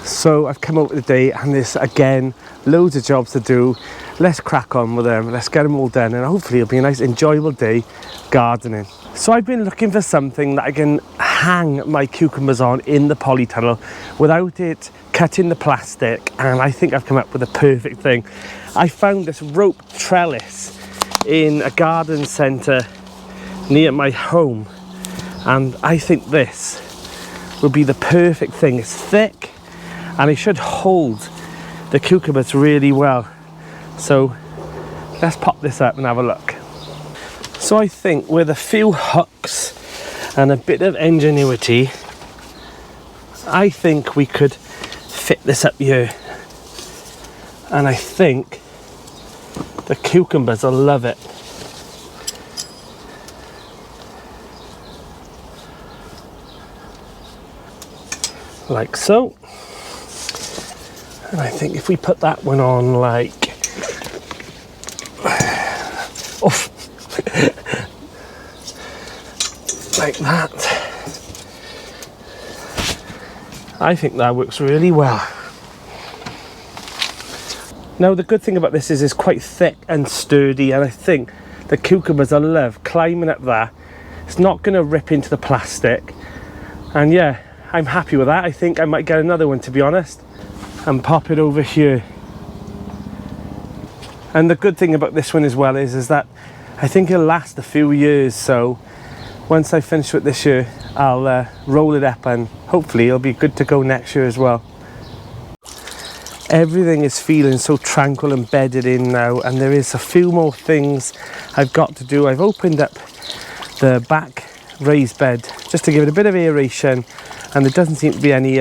So I've come over today and there's again loads of jobs to do. Let's crack on with them, let's get them all done, and hopefully it'll be a nice enjoyable day gardening. So I've been looking for something that I can hang my cucumbers on in the polytunnel without it cutting the plastic, and I think I've come up with a perfect thing. I found this rope trellis in a garden centre near my home, and I think this will be the perfect thing. It's thick and it should hold the cucumbers really well. So let's pop this up and have a look. So I think with a few hooks and a bit of ingenuity, I think we could fit this up here, and I think the cucumbers will love it. Like so. And I think if we put that one on like like that, I think that works really well. Now the good thing about this is it's quite thick and sturdy, and I think the cucumbers will love climbing up that. It's not going to rip into the plastic, and yeah, I'm happy with that. I think I might get another one, to be honest, and pop it over here. And the good thing about this one as well is that I think it'll last a few years, so once I finish with this year, I'll roll it up and hopefully it'll be good to go next year as well. Everything is feeling so tranquil and bedded in now, and there is a few more things I've got to do. I've opened up the back raised bed just to give it a bit of aeration, and there doesn't seem to be any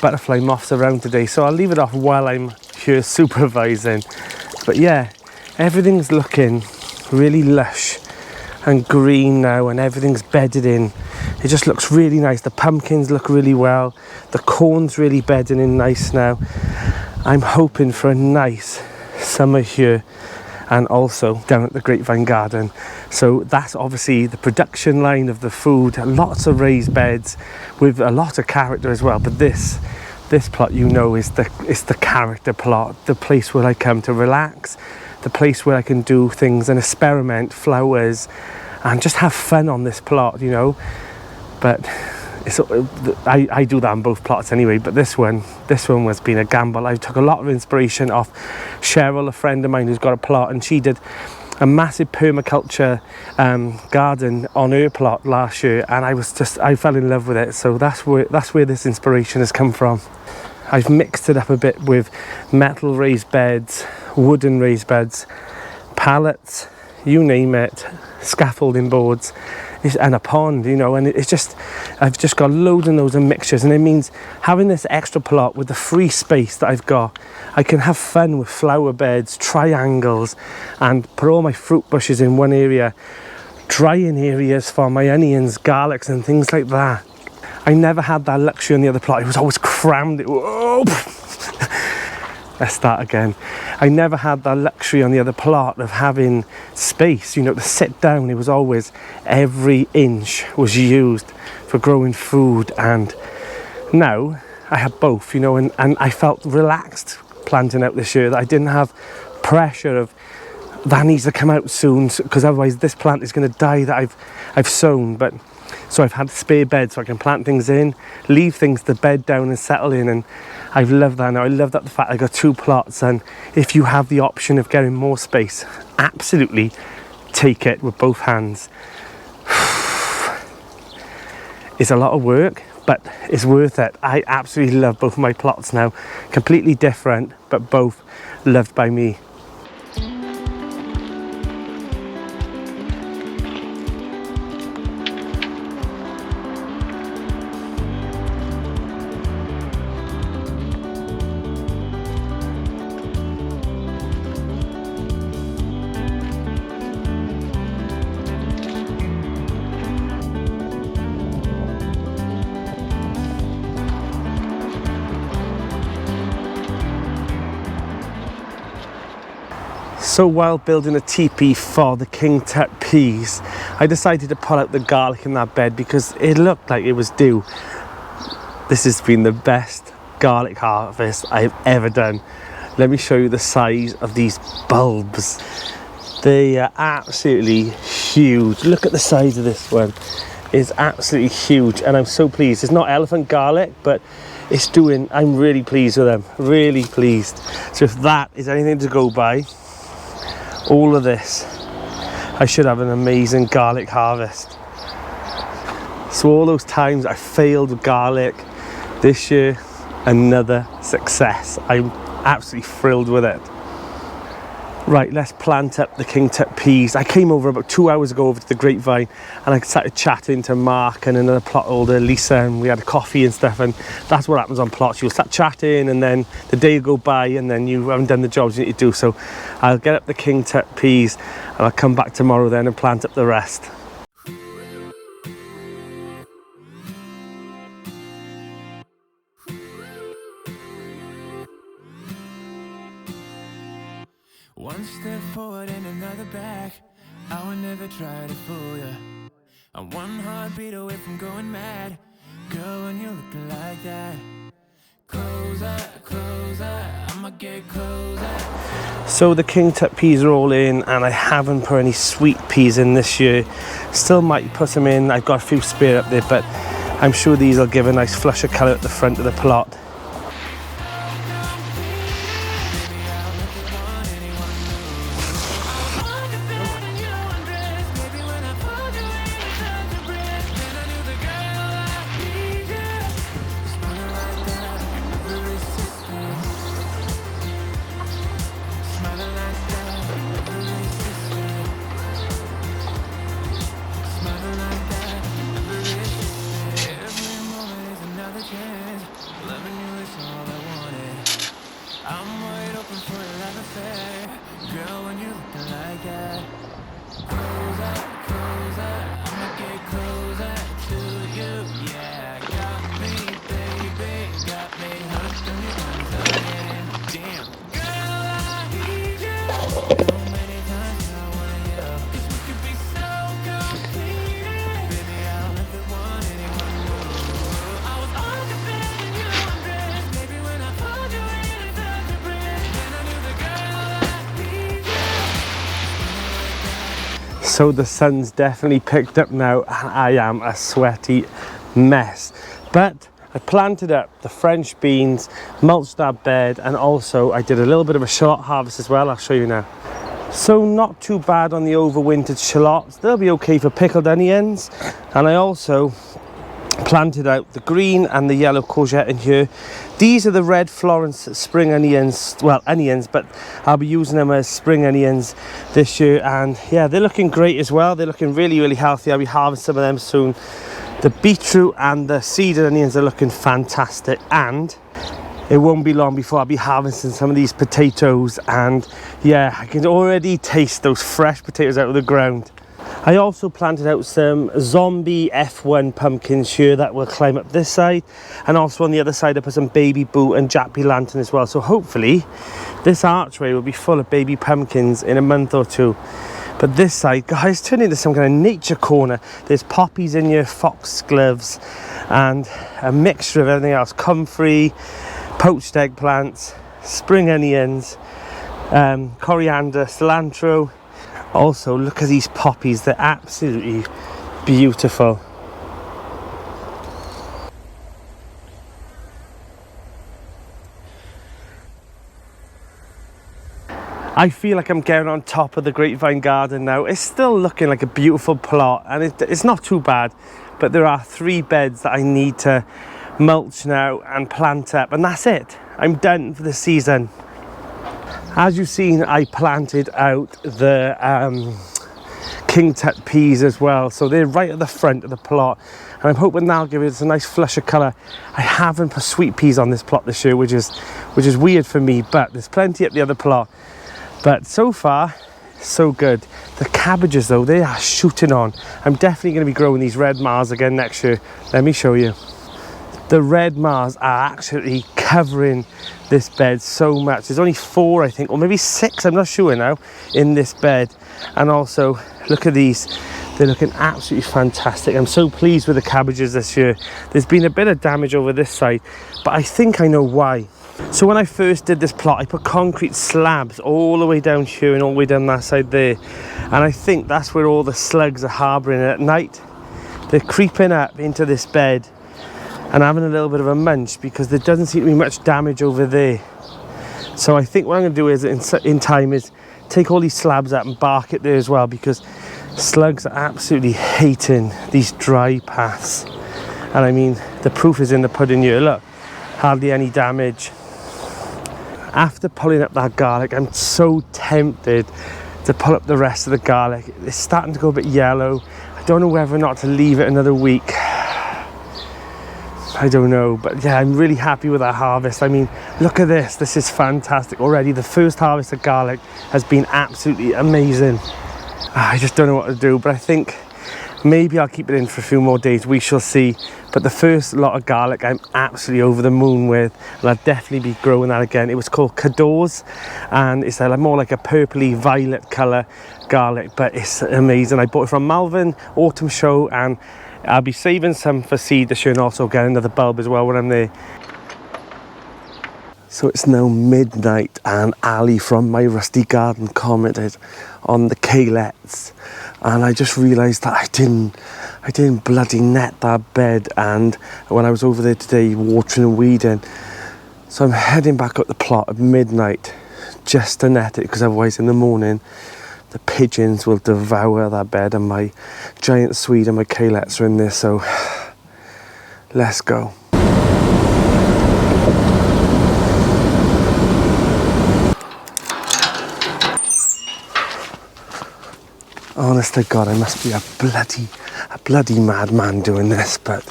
butterfly moths around today, so I'll leave it off while I'm here supervising. But yeah, everything's looking really lush and green now, and everything's bedded in. It just looks really nice. The pumpkins look really well, the corn's really bedding in nice now. I'm hoping for a nice summer here, and also down at the grapevine garden. So that's obviously the production line of the food. Lots of raised beds with a lot of character as well. But this plot, you know, is the character plot, the place where I come to relax, the place where I can do things and experiment, flowers, and just have fun on this plot, you know. But I do that on both plots anyway, but this one was been a gamble. I took a lot of inspiration off Cheryl, a friend of mine who's got a plot, and she did a massive permaculture garden on her plot last year, and I fell in love with it. So that's where this inspiration has come from. I've mixed it up a bit with metal raised beds, wooden raised beds, pallets, you name it, scaffolding boards, and a pond, you know. And it's just, I've just got loads and loads of mixtures, and it means having this extra plot with the free space that I've got, I can have fun with flower beds, triangles, and put all my fruit bushes in one area, drying areas for my onions, garlics and things like that. I never had that luxury on the other plot. It was always crammed. Whoa. Let's start again. I never had that luxury on the other plot of having space, you know, to sit down. It was always, every inch was used for growing food, and now I have both, you know, and I felt relaxed planting out this year, that I didn't have pressure of that needs to come out soon, because otherwise this plant is going to die that I've sown. But so I've had spare beds so I can plant things in, leave things to bed down and settle in, and I've loved that now. I love that the fact I got two plots, and if you have the option of getting more space, absolutely take it with both hands. It's a lot of work, but it's worth it. I absolutely love both of my plots now. Completely different, but both loved by me. So while building a teepee for the king tut peas, I decided to pull out the garlic in that bed because it looked like it was due. This has been the best garlic harvest I've ever done. Let me show you the size of these bulbs. They are absolutely huge. Look at the size of this one. It's absolutely huge, and I'm so pleased. It's not elephant garlic, but it's doing, I'm really pleased with them, really pleased. So if that is anything to go by, all of this, I should have an amazing garlic harvest. So all those times I failed with garlic, this year, another success. I'm absolutely thrilled with it. Right, let's plant up the king tut peas. I came over about 2 hours ago over to the grapevine, and I started chatting to Mark and another plot holder, Lisa, and we had a coffee and stuff, and that's what happens on plots. You'll start chatting and then the day will go by and then you haven't done the jobs you need to do. So I'll get up the king tut peas and I'll come back tomorrow then and plant up the rest. One step forward and another back. I would never try to fool ya. I'm one heartbeat away from going mad. Girl, when you're looking like that, closer, closer, I'ma get closer. So the king tut peas are all in, and I haven't put any sweet peas in this year. Still might put some in. I've got a few spare up there, but I'm sure these will give a nice flush of colour at the front of the plot. So the sun's definitely picked up now, and I am a sweaty mess. But I planted up the French beans, mulched that bed, and also I did a little bit of a shallot harvest as well. I'll show you now. So not too bad on the overwintered shallots. They'll be okay for pickled onions. And I also planted out the green and the yellow courgette in here. These are the red Florence spring onions, well, onions, but I'll be using them as spring onions this year, and yeah, they're looking great as well. They're looking really, really healthy. I'll be harvesting some of them soon. The beetroot and the seeded onions are looking fantastic, and it won't be long before I'll be harvesting some of these potatoes, and yeah, I can already taste those fresh potatoes out of the ground. I also planted out some zombie F1 pumpkins here that will climb up this side, and also on the other side I put some baby boot and jack-o'-lantern as well. So hopefully this archway will be full of baby pumpkins in a month or two. But this side, guys, turned into some kind of nature corner. There's poppies in here, foxgloves, and a mixture of everything else. Comfrey, poached eggplants, spring onions, coriander, cilantro. Also, look at these poppies, they're absolutely beautiful. I feel like I'm getting on top of the grapevine garden now. It's still looking like a beautiful plot, and it's not too bad, but there are 3 beds that I need to mulch now and plant up, and that's it. I'm done for the season. As you've seen, I planted out the king tut peas as well, so they're right at the front of the plot, and I'm hoping that'll give it a nice flush of colour. I haven't put sweet peas on this plot this year, which is weird for me, but there's plenty at the other plot. But so far, so good. The cabbages though, they are shooting on. I'm definitely going to be growing these red Mars again next year. Let me show you. The red Mars are actually covering this bed so much. There's only 4, I think, or maybe 6, I'm not sure now, in this bed. And also, look at these. They're looking absolutely fantastic. I'm so pleased with the cabbages this year. There's been a bit of damage over this side, but I think I know why. So when I first did this plot, I put concrete slabs all the way down here and all the way down that side there. And I think that's where all the slugs are harbouring. At night, they're creeping up into this bed and having a little bit of a munch because there doesn't seem to be much damage over there. So I think what I'm going to do is in time is take all these slabs up and bark it there as well, because slugs are absolutely hating these dry paths. And I mean, the proof is in the pudding here. Look, hardly any damage. After pulling up that garlic, I'm so tempted to pull up the rest of the garlic. It's starting to go a bit yellow. I don't know whether or not to leave it another week. I don't know, but yeah, I'm really happy with that harvest. I mean, look at this. This is fantastic already. The first harvest of garlic has been absolutely amazing. I just don't know what to do, but I think maybe I'll keep it in for a few more days. We shall see. But the first lot of garlic I'm absolutely over the moon with, and I'll definitely be growing that again. It was called Cadours, and it's more like a purpley violet colour garlic, but it's amazing. I bought it from Malvern Autumn Show, and I'll be saving some for seed this year and also get another bulb as well when I'm there. So it's now midnight, and Ali from My Rusty Garden commented on the caylets, and I just realised that I didn't bloody net that bed, and when I was over there today watering and weeding. So I'm heading back up the plot at midnight just to net it, because otherwise in the morning the pigeons will devour that bed, and my giant swede and my caylets are in there. So let's go. Honest to God, I must be a bloody madman doing this, but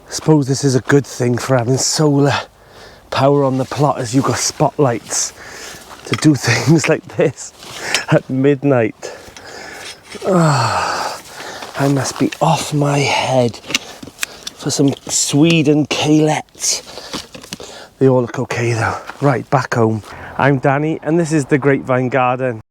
I suppose this is a good thing for having solar power on the plot, as you've got spotlights to do things like this at midnight. I must be off my head for some swede and caylets. They all look okay though. Right, back home. I'm Danny, and this is the Grapevine Garden.